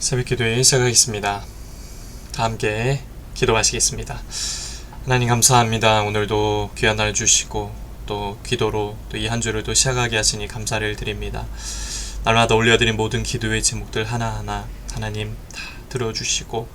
새벽기도회 시작하겠습니다. 다 함께 기도하시겠습니다. 하나님 감사합니다. 오늘도 귀한 날 주시고 또 기도로 또 이 한 주를 또 시작하게 하시니 감사를 드립니다. 날마다 올려드린 모든 기도의 제목들 하나하나 하나님 다 들어주시고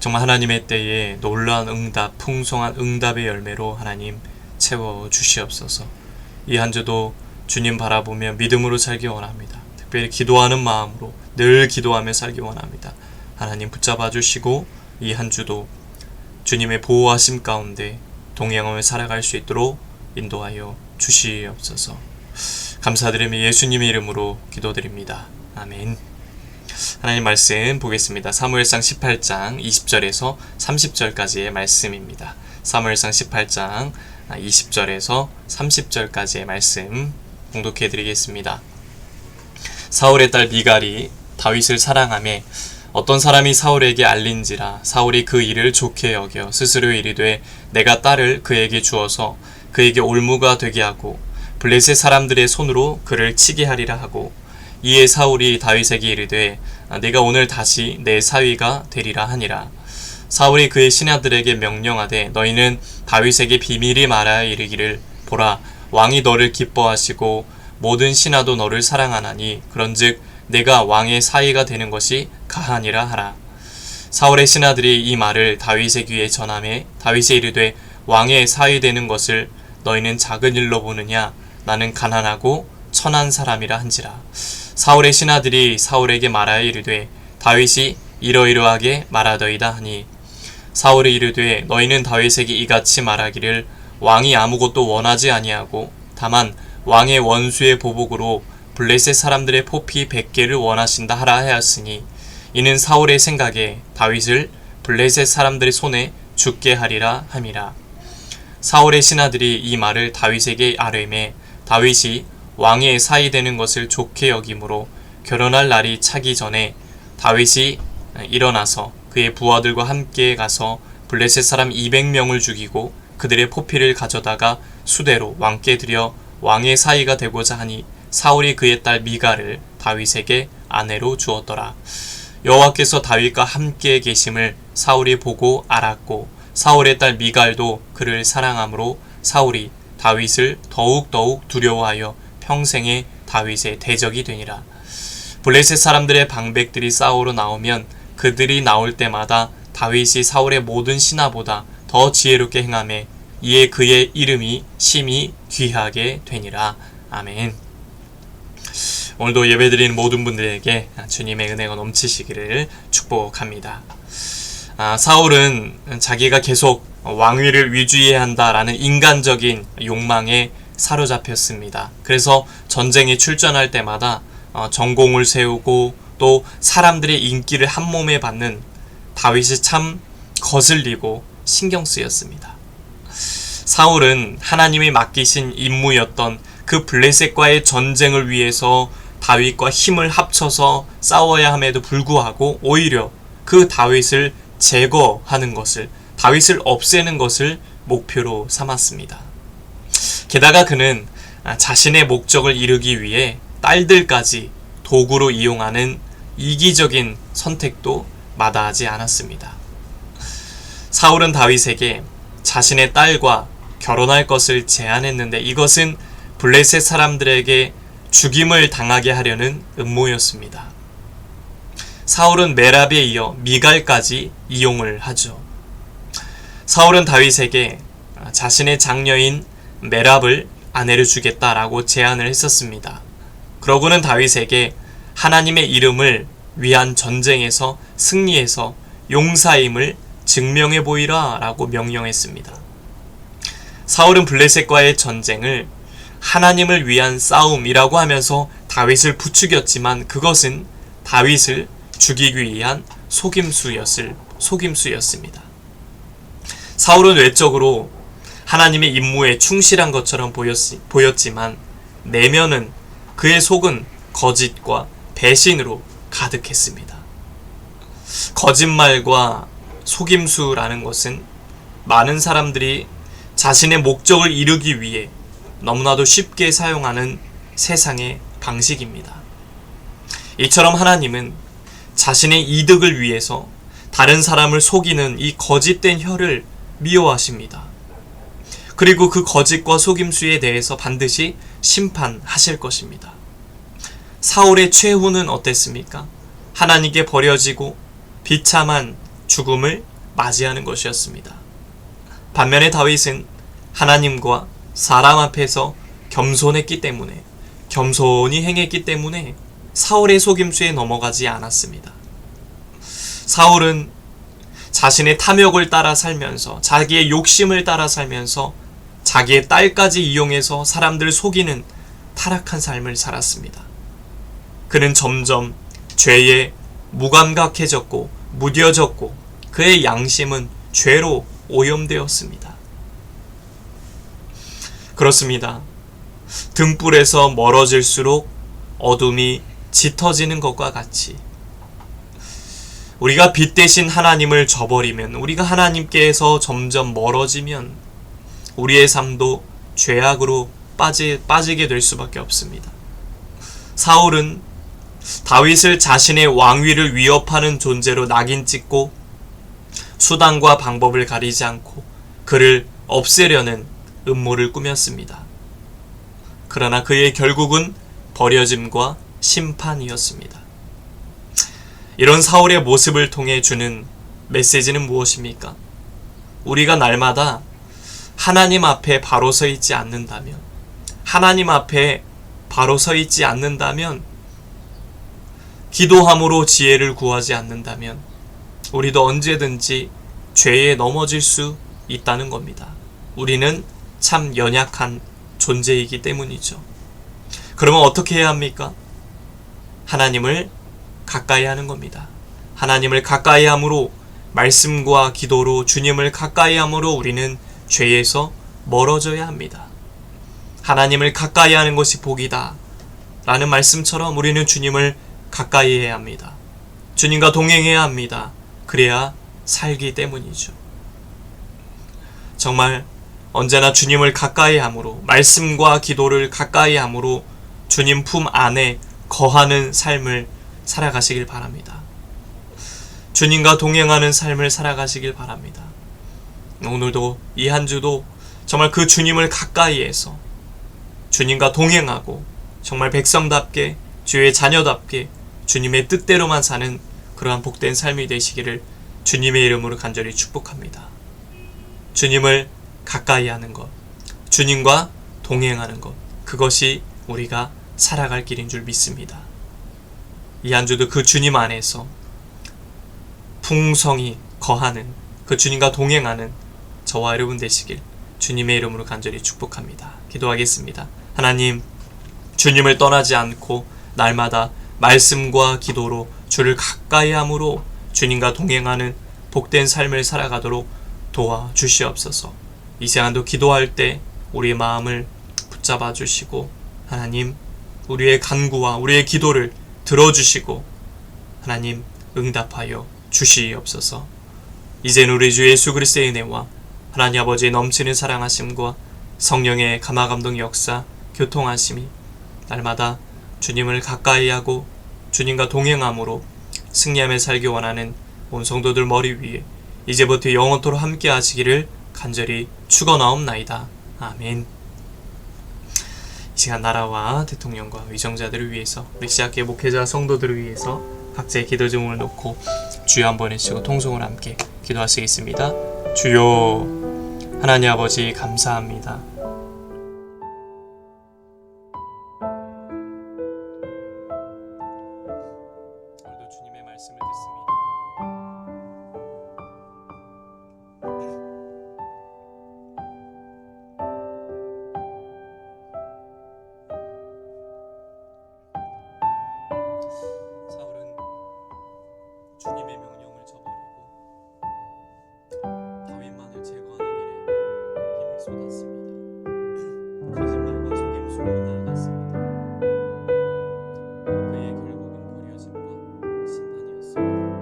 정말 하나님의 때에 놀라운 응답, 풍성한 응답의 열매로 하나님 채워주시옵소서. 이 한 주도 주님 바라보며 믿음으로 살기 원합니다. 특별히 기도하는 마음으로 늘 기도하며 살기 원합니다. 하나님 붙잡아 주시고 이 한 주도 주님의 보호하심 가운데 동행하며 살아갈 수 있도록 인도하여 주시옵소서. 감사드리며 예수님의 이름으로 기도드립니다. 아멘. 하나님 말씀 보겠습니다. 사무엘상 18장 20절에서 30절까지의 말씀입니다. 사무엘상 18장 20절에서 30절까지의 말씀 봉독해 드리겠습니다. 사울의 딸 미갈이 다윗을 사랑하며 어떤 사람이 사울에게 알린지라 사울이 그 일을 좋게 여겨 스스로 이르되 내가 딸을 그에게 주어서 그에게 올무가 되게 하고 블레셋 사람들의 손으로 그를 치게 하리라 하고 이에 사울이 다윗에게 이르되 내가 오늘 다시 내 사위가 되리라 하니라. 사울이 그의 신하들에게 명령하되 너희는 다윗에게 비밀이 말하여 이르기를 보라 왕이 너를 기뻐하시고 모든 신하도 너를 사랑하나니 그런즉 내가 왕의 사위가 되는 것이 가하니라 하라. 사울의 신하들이 이 말을 다윗의 귀에 전하매 다윗이 이르되 왕의 사위 되는 것을 너희는 작은 일로 보느냐 나는 가난하고 천한 사람이라 한지라. 사울의 신하들이 사울에게 말하여 이르되 다윗이 이러이러하게 말하더이다 하니 사울이 이르되 너희는 다윗에게 이같이 말하기를 왕이 아무것도 원하지 아니하고 다만 왕의 원수의 보복으로 블레셋 사람들의 포피 100개를 원하신다 하라 하였으니 이는 사울의 생각에 다윗을 블레셋 사람들의 손에 죽게 하리라 함이라. 사울의 신하들이 이 말을 다윗에게 아뢰매 다윗이 왕의 사위 되는 것을 좋게 여김으로 결혼할 날이 차기 전에 다윗이 일어나서 그의 부하들과 함께 가서 블레셋 사람 200명을 죽이고 그들의 포피를 가져다가 수대로 왕께 드려 왕의 사위가 되고자 하니 사울이 그의 딸 미갈을 다윗에게 아내로 주었더라. 여호와께서 다윗과 함께 계심을 사울이 보고 알았고 사울의 딸 미갈도 그를 사랑하므로 사울이 다윗을 더욱 두려워하여 평생에 다윗의 대적이 되니라. 블레셋 사람들의 방백들이 싸우러 나오면 그들이 나올 때마다 다윗이 사울의 모든 신하보다 더 지혜롭게 행하매 이에 그의 이름이 심히 귀하게 되니라. 아멘. 오늘도 예배드리는 모든 분들에게 주님의 은혜가 넘치시기를 축복합니다. 사울은 자기가 계속 왕위를 위주해야 한다라는 인간적인 욕망에 사로잡혔습니다. 그래서 전쟁에 출전할 때마다 전공을 세우고 또 사람들의 인기를 한몸에 받는 다윗이 참 거슬리고 신경 쓰였습니다. 사울은 하나님이 맡기신 임무였던 그 블레셋과의 전쟁을 위해서 다윗과 힘을 합쳐서 싸워야 함에도 불구하고 오히려 그 다윗을 제거하는 것을, 다윗을 없애는 것을 목표로 삼았습니다. 게다가 그는 자신의 목적을 이루기 위해 딸들까지 도구로 이용하는 이기적인 선택도 마다하지 않았습니다. 사울은 다윗에게 자신의 딸과 결혼할 것을 제안했는데 이것은 블레셋 사람들에게 죽임을 당하게 하려는 음모였습니다. 사울은 메랍에 이어 미갈까지 이용을 하죠. 사울은 다윗에게 자신의 장녀인 메랍을 아내로 주겠다라고 제안을 했었습니다. 그러고는 다윗에게 하나님의 이름을 위한 전쟁에서 승리해서 용사임을 증명해 보이라 라고 명령했습니다. 사울은 블레셋과의 전쟁을 하나님을 위한 싸움이라고 하면서 다윗을 부추겼지만 그것은 다윗을 죽이기 위한 속임수였습니다. 사울은 외적으로 하나님의 임무에 충실한 것처럼 보였지만 내면은 그의 속은 거짓과 배신으로 가득했습니다. 거짓말과 속임수라는 것은 많은 사람들이 자신의 목적을 이루기 위해 너무나도 쉽게 사용하는 세상의 방식입니다. 이처럼 하나님은 자신의 이득을 위해서 다른 사람을 속이는 이 거짓된 혀를 미워하십니다. 그리고 그 거짓과 속임수에 대해서 반드시 심판하실 것입니다. 사울의 최후는 어땠습니까? 하나님께 버려지고 비참한 죽음을 맞이하는 것이었습니다. 반면에 다윗은 하나님과 사람 앞에서 겸손히 행했기 때문에 사울의 속임수에 넘어가지 않았습니다. 사울은 자신의 탐욕을 따라 살면서, 자기의 욕심을 따라 살면서 자기의 딸까지 이용해서 사람들을 속이는 타락한 삶을 살았습니다. 그는 점점 죄에 무감각해졌고 무뎌졌고 그의 양심은 죄로 오염되었습니다. 그렇습니다. 등불에서 멀어질수록 어둠이 짙어지는 것과 같이 우리가 빛 대신 하나님을 저버리면, 우리가 하나님께서 점점 멀어지면 우리의 삶도 죄악으로 빠지게 될 수밖에 없습니다. 사울은 다윗을 자신의 왕위를 위협하는 존재로 낙인 찍고 수단과 방법을 가리지 않고 그를 없애려는 음모를 꾸몄습니다. 그러나 그의 결국은 버려짐과 심판이었습니다. 이런 사울의 모습을 통해 주는 메시지는 무엇입니까? 우리가 날마다 하나님 앞에 바로 서 있지 않는다면, 기도함으로 지혜를 구하지 않는다면 우리도 언제든지 죄에 넘어질 수 있다는 겁니다. 우리는 참 연약한 존재이기 때문이죠. 그러면 어떻게 해야 합니까? 하나님을 가까이 하는 겁니다. 하나님을 가까이 함으로, 말씀과 기도로 주님을 가까이 함으로 우리는 죄에서 멀어져야 합니다. 하나님을 가까이 하는 것이 복이다 라는 말씀처럼 우리는 주님을 가까이 해야 합니다. 주님과 동행해야 합니다. 그래야 살기 때문이죠. 정말 언제나 주님을 가까이 함으로, 말씀과 기도를 가까이 함으로 주님 품 안에 거하는 삶을 살아가시길 바랍니다. 주님과 동행하는 삶을 살아가시길 바랍니다. 오늘도 이 한 주도 정말 그 주님을 가까이 해서 주님과 동행하고 정말 백성답게, 주의 자녀답게 주님의 뜻대로만 사는 그러한 복된 삶이 되시기를 주님의 이름으로 간절히 축복합니다. 주님을 가까이 하는 것, 주님과 동행하는 것, 그것이 우리가 살아갈 길인 줄 믿습니다. 이 한 주도 그 주님 안에서 풍성히 거하는, 그 주님과 동행하는 저와 여러분 되시길 주님의 이름으로 간절히 축복합니다. 기도하겠습니다. 하나님, 주님을 떠나지 않고 날마다 말씀과 기도로 주를 가까이 함으로 주님과 동행하는 복된 삶을 살아가도록 도와주시옵소서. 이 시간도 기도할 때 우리의 마음을 붙잡아 주시고 하나님, 우리의 간구와 우리의 기도를 들어주시고 하나님 응답하여 주시옵소서. 이제는 우리 주 예수 그리스도의 은혜와 하나님 아버지의 넘치는 사랑하심과 성령의 감화감동 역사, 교통하심이 날마다 주님을 가까이 하고 주님과 동행함으로 승리하며 살기 원하는 온 성도들 머리 위에 이제부터 영원토록 함께 하시기를 간절히 축원하옵나이다. 아멘. 이 시간 나라와 대통령과 위정자들을 위해서, 우리 시작의 목회자 성도들을 위해서 각자의 기도 제목을 놓고 주여 한번 외치고 통성을 함께 기도하시겠습니다. 주여, 하나님 아버지 감사합니다. 오늘도 주님의 말씀을 듣습니다. 사울은 주님의 명령을 저버리고 다윗만을 제거하는 일에 힘을 쏟았습니다. 거짓말과 속임수로 나아갔습니다. 그의 결국은 버려짐과 심판이었습니다.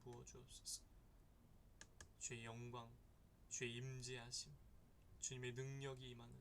부어주옵소서. 주의 영광, 주의 임재하심, 주님의 능력이 임하는